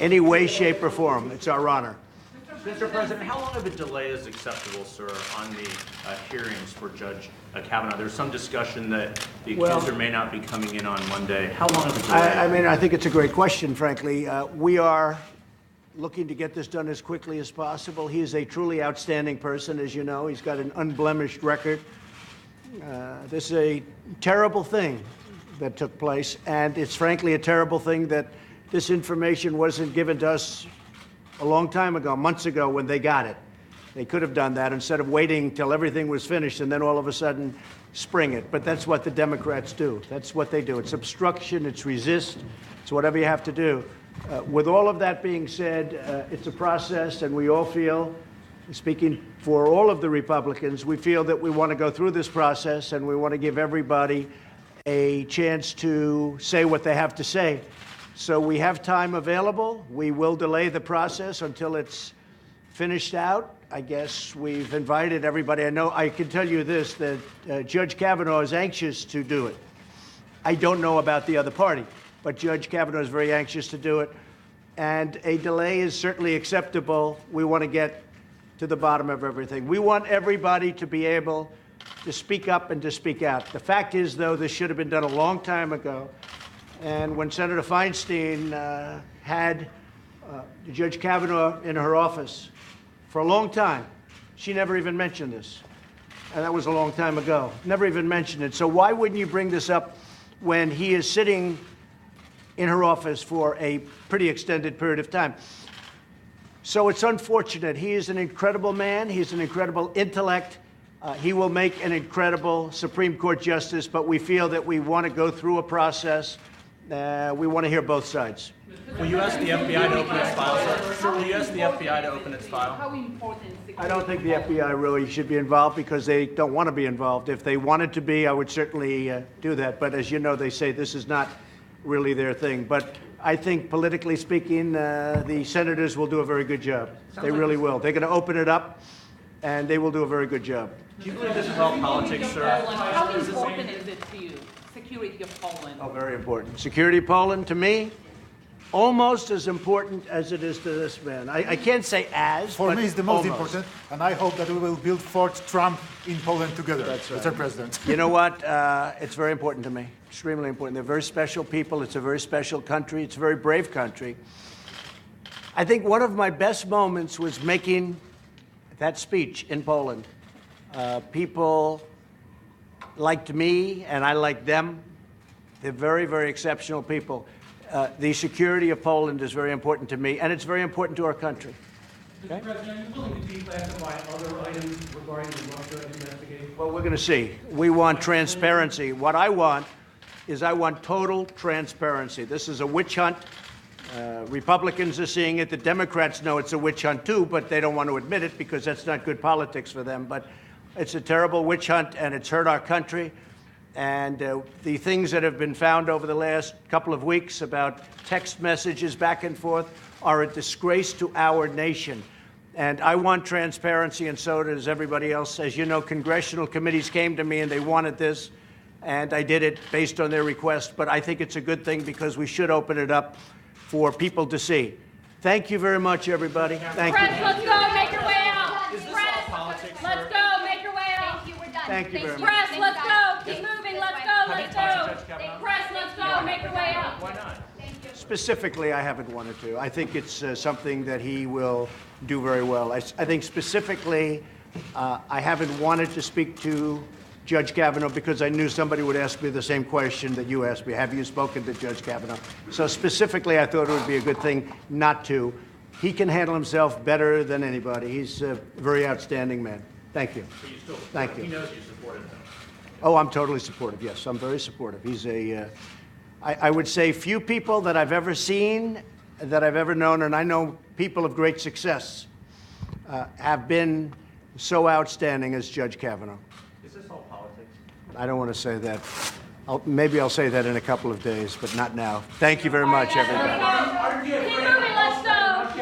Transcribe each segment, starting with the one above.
any way, shape, or form. It's our honor. Mr. President, how long of a delay is acceptable, sir, on the hearings for Judge Kavanaugh? There's some discussion that the accuser may not be coming in on Monday. How long of a delay? I think it's a great question, frankly. We are looking to get this done as quickly as possible. He is a truly outstanding person, as you know. He's got an unblemished record. This is a terrible thing that took place, and it's frankly a terrible thing that this information wasn't given to us a long time ago, months ago, when they got it. They could have done that instead of waiting till everything was finished and then all of a sudden spring it. But that's what the Democrats do. That's what they do. It's obstruction, it's resist, it's whatever you have to do. With all of that being said, it's a process, and we all feel, speaking for all of the Republicans, we feel that we want to go through this process and we want to give everybody a chance to say what they have to say. So we have time available. We will delay the process until it's finished out. I guess we've invited everybody. I know I can tell you this, that Judge Kavanaugh is anxious to do it. I don't know about the other party, but Judge Kavanaugh is very anxious to do it. And a delay is certainly acceptable. We want to get to the bottom of everything. We want everybody to be able to speak up and to speak out. The fact is, though, this should have been done a long time ago. And when Senator Feinstein had Judge Kavanaugh in her office for a long time, she never even mentioned this. And that was a long time ago. Never even mentioned it. So why wouldn't you bring this up when he is sitting in her office for a pretty extended period of time? So it's unfortunate. He is an incredible man. He's an incredible intellect. He will make an incredible Supreme Court justice, but we feel that we want to go through a process. We want to hear both sides. Will you ask the FBI to open its file, sir? Sir, will you ask the FBI to open its file? How important is I don't think the FBI really should be involved because they don't want to be involved. If they wanted to be, I would certainly do that. But as you know, they say this is not really their thing. But I think politically speaking, the senators will do a very good job. They really will. They're going to open it up, and they will do a very good job. Do you believe this is all politics, sir? How important is it to you, security of Poland? Oh, very important. Security of Poland, to me, almost as important as it is to this man. I can't say as, For but me, it's the most almost. important, and I hope that we will build Fort Trump in Poland together, That's right. Mr. President. You know what? It's very important to me. Extremely important. They're very special people. It's a very special country. It's a very brave country. I think one of my best moments was making that speech in Poland. People liked me, and I liked them. They're very, very exceptional people. The security of Poland is very important to me, and it's very important to our country. Okay? Mr. President, are you willing to declassify other items regarding the Russia investigation? Well, we're going to see. We want transparency. What I want is I want total transparency. This is a witch hunt. Republicans are seeing it. The Democrats know it's a witch hunt, too, but they don't want to admit it because that's not good politics for them. But it's a terrible witch hunt, and it's hurt our country. And the things that have been found over the last couple of weeks about text messages back and forth are a disgrace to our nation. And I want transparency, and so does everybody else. As you know, congressional committees came to me, and they wanted this, and I did it based on their request. But I think it's a good thing because we should open it up for people to see. Thank you very much, everybody. Thank you. Press, let's go. Make your way out. Is this Press, all politics, sir? let's go. Make your way out. Thank you, we're done. Thank you very much. Press, let's go. Keep moving. Let's go. Have you Let's talked to go. Judge Kavanaugh? Press, let's go. Make your way out. Why not? Specifically, I haven't wanted to. I think it's something that he will do very well. I think specifically, I haven't wanted to speak to Judge Kavanaugh because I knew somebody would ask me the same question that you asked me. Have you spoken to Judge Kavanaugh? So specifically, I thought it would be a good thing not to. He can handle himself better than anybody. He's a very outstanding man. Thank you. So you still Thank you. He knows you supported him. Oh, I'm totally supportive. Yes, I'm very supportive. He's I would say few people that I've ever seen, that I've ever known, and I know people of great success, have been so outstanding as Judge Kavanaugh. Is this all politics? I don't want to say that. Maybe I'll say that in a couple of days, but not now. Thank you very much, everybody. Keep moving. Let's go.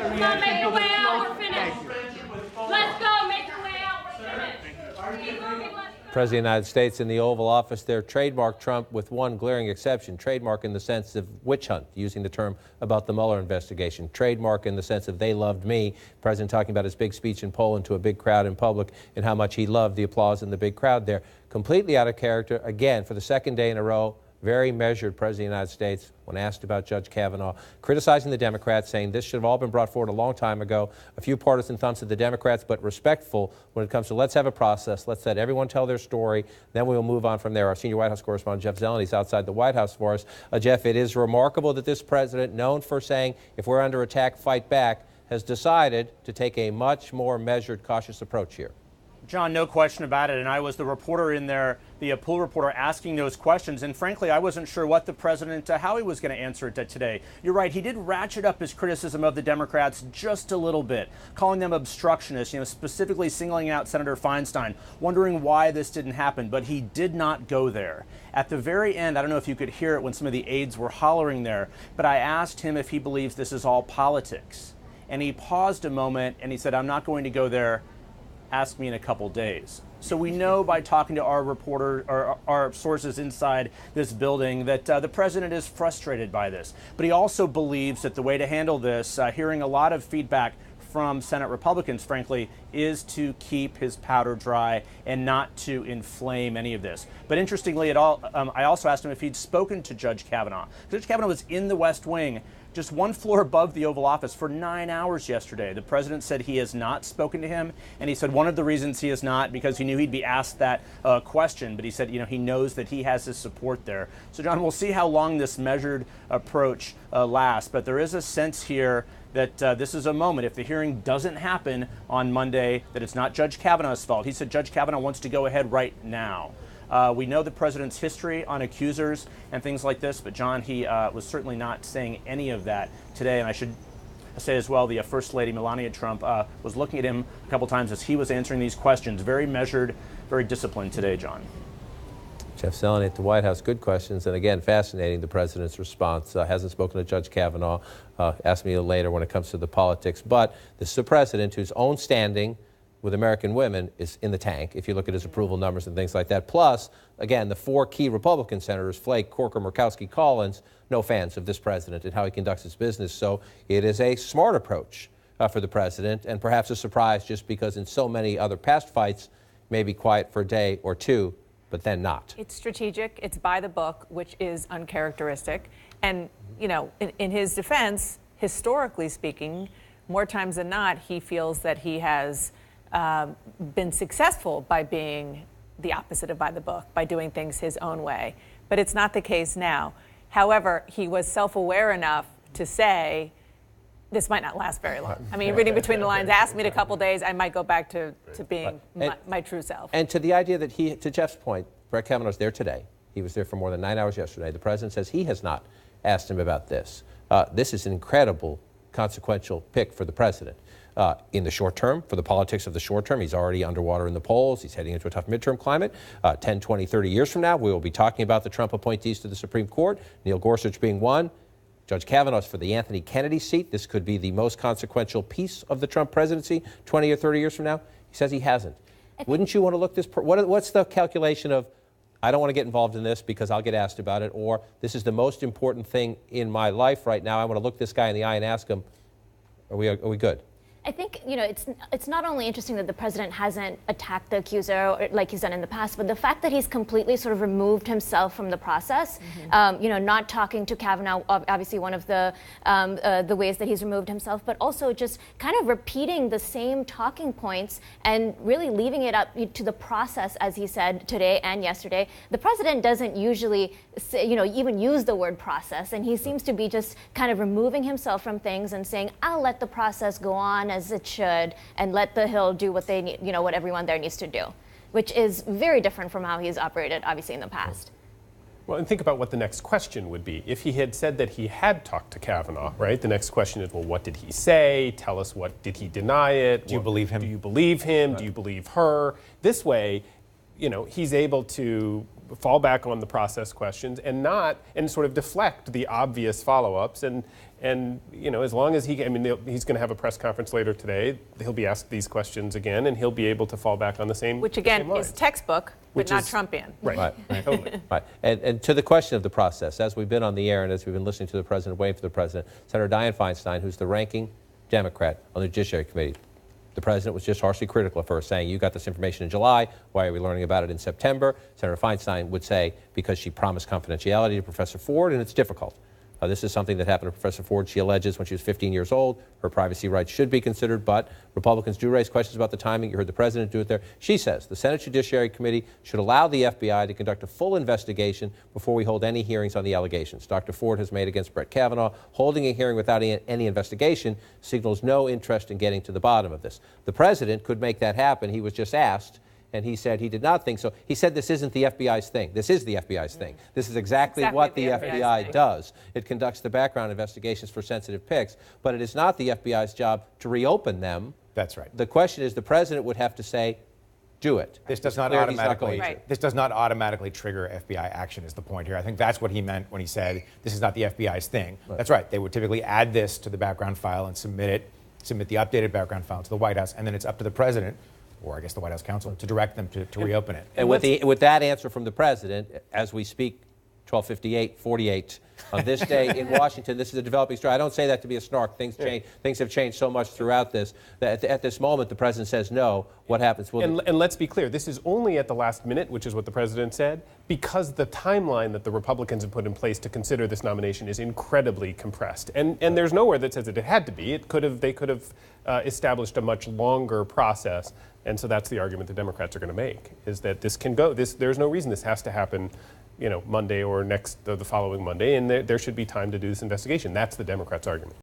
Come on, make your way out. We're finished. Let's go. Make your way out. We're finished. Keep moving. Let's go. President of the United States in the Oval Office there trademarked Trump with one glaring exception. Trademark in the sense of witch hunt, using the term about the Mueller investigation. Trademark in the sense of they loved me. President talking about his big speech in Poland to a big crowd in public and how much he loved the applause in the big crowd there. Completely out of character, again, for the second day in a row. Very measured President of the United States when asked about Judge Kavanaugh, criticizing the Democrats, saying this should have all been brought forward a long time ago. A few partisan thumps at the Democrats, but respectful when it comes to let's have a process, let's let everyone tell their story, then we will move on from there. Our senior White House correspondent Jeff Zeleny is outside the White House for us. Jeff, it is remarkable that this president, known for saying if we're under attack, fight back, has decided to take a much more measured, cautious approach here. John, no question about it, and I was the reporter in there, the pool reporter asking those questions, and frankly, I wasn't sure what the president, how he was going to answer it today. You're right, he did ratchet up his criticism of the Democrats just a little bit, calling them obstructionists, specifically singling out Senator Feinstein, wondering why this didn't happen, but he did not go there. At the very end, I don't know if you could hear it when some of the aides were hollering there, but I asked him if he believes this is all politics, and he paused a moment and he said, I'm not going to go there. Ask me in a couple days. So we know by talking to our reporter or our sources inside this building that the president is frustrated by this. But he also believes that the way to handle this, hearing a lot of feedback from Senate Republicans, frankly, is to keep his powder dry and not to inflame any of this. But interestingly, I also asked him if he'd spoken to Judge Kavanaugh. Judge Kavanaugh was in the West Wing, just one floor above the Oval Office, for 9 hours yesterday. The president said he has not spoken to him, and he said one of the reasons he has not because he knew he'd be asked that question, but he said he knows that he has his support there. So John, we'll see how long this measured approach lasts, but there is a sense here that this is a moment, if the hearing doesn't happen on Monday, that it's not Judge Kavanaugh's fault. He said Judge Kavanaugh wants to go ahead right now. We know the president's history on accusers and things like this, but John, he was certainly not saying any of that today. And I should say as well, the First Lady, Melania Trump, was looking at him a couple times as he was answering these questions. Very measured, very disciplined today, John. Jeff Zeleny at the White House. Good questions. And again, fascinating, the president's response. Hasn't spoken to Judge Kavanaugh. Ask me later when it comes to the politics. But this is a president whose own standing with American women is in the tank, if you look at his approval numbers and things like that. Plus, again, the four key Republican senators, Flake, Corker, Murkowski, Collins, no fans of this president and how he conducts his business. So it is a smart approach for the president, and perhaps a surprise just because in so many other past fights, maybe quiet for a day or two, but then not. It's strategic, it's by the book, which is uncharacteristic. And, in his defense, historically speaking, more times than not, he feels that he has been successful by being the opposite of by the book, by doing things his own way. But it's not the case now. However, he was self-aware enough to say, this might not last very long. I mean, reading between the lines, ask me in a couple days, I might go back to being my true self. And to the idea that to Jeff's point, Brett Kavanaugh's there today. He was there for more than 9 hours yesterday. The president says he has not asked him about this. This is an incredible, consequential pick for the president. In the short term, for the politics of the short term, he's already underwater in the polls. He's heading into a tough midterm climate. 10, 20, 30 years from now, we will be talking about the Trump appointees to the Supreme Court, Neil Gorsuch being one. Judge Kavanaugh's for the Anthony Kennedy seat. This could be the most consequential piece of the Trump presidency 20 or 30 years from now. He says he hasn't. Wouldn't you want to look this? What's the calculation of, I don't want to get involved in this because I'll get asked about it, or this is the most important thing in my life right now. I want to look this guy in the eye and ask him, are we good? I think, it's not only interesting that the president hasn't attacked the accuser like he's done in the past, but the fact that he's completely sort of removed himself from the process, not talking to Kavanaugh, obviously one of the ways that he's removed himself, but also just kind of repeating the same talking points and really leaving it up to the process, as he said today and yesterday. The president doesn't usually say, even use the word process, and he seems to be just kind of removing himself from things and saying, I'll let the process go on as it should, and let the Hill do what they need, what everyone there needs to do, which is very different from how he's operated, obviously, in the past. Well, and think about what the next question would be. If he had said that he had talked to Kavanaugh, right? The next question is, well, what did he say? Tell us, what did he deny it? Do you believe him? Do you believe him? Do you believe her? This way, he's able to fall back on the process questions and sort of deflect the obvious follow-ups. And And, you know, as long as he's going to have a press conference later today. He'll be asked these questions again, and he'll be able to fall back on the same. Which again same is lines. textbook, Which but not is- Trumpian. Right. Totally. Right. And to the question of the process, as we've been on the air and as we've been listening to the president, waiting for the president, Senator Dianne Feinstein, who's the ranking Democrat on the Judiciary Committee, the president was just harshly critical of her, saying, you got this information in July, why are we learning about it in September? Senator Feinstein would say, because she promised confidentiality to Professor Ford, and it's difficult. This is something that happened to Professor Ford, she alleges, when she was 15 years old. Her privacy rights should be considered, but Republicans do raise questions about the timing. You heard the president do it there. She says the Senate Judiciary Committee should allow the FBI to conduct a full investigation before we hold any hearings on the allegations Dr. Ford has made against Brett Kavanaugh. Holding a hearing without any investigation signals no interest in getting to the bottom of this. The president could make that happen. He was just asked, and he said he did not think so. He said this isn't the FBI's thing. This is the FBI's thing. This is exactly what the FBI does. It conducts the background investigations for sensitive picks, but it is not the FBI's job to reopen them. That's right. The question is the president would have to say, do it. This does not automatically trigger FBI action is the point here. I think that's what he meant when he said this is not the FBI's thing. Right. That's right. They would typically add this to the background file and submit the updated background file to the White House, and then it's up to the president, or I guess the White House counsel, to direct them to reopen it. And with that answer from the president, as we speak, 12:58:48 on this day in Washington, this is a developing story. I don't say that to be a snark. Things change. Things have changed so much throughout this that at this moment the president says no. What happens? And let's be clear, this is only at the last minute, which is what the president said, because the timeline that the Republicans have put in place to consider this nomination is incredibly compressed. And there's nowhere that says that it had to be. They could have established a much longer process. And so that's the argument the Democrats are going to make, is that this can go. There's no reason this has to happen, Monday or the following Monday, and there should be time to do this investigation. That's the Democrats' argument.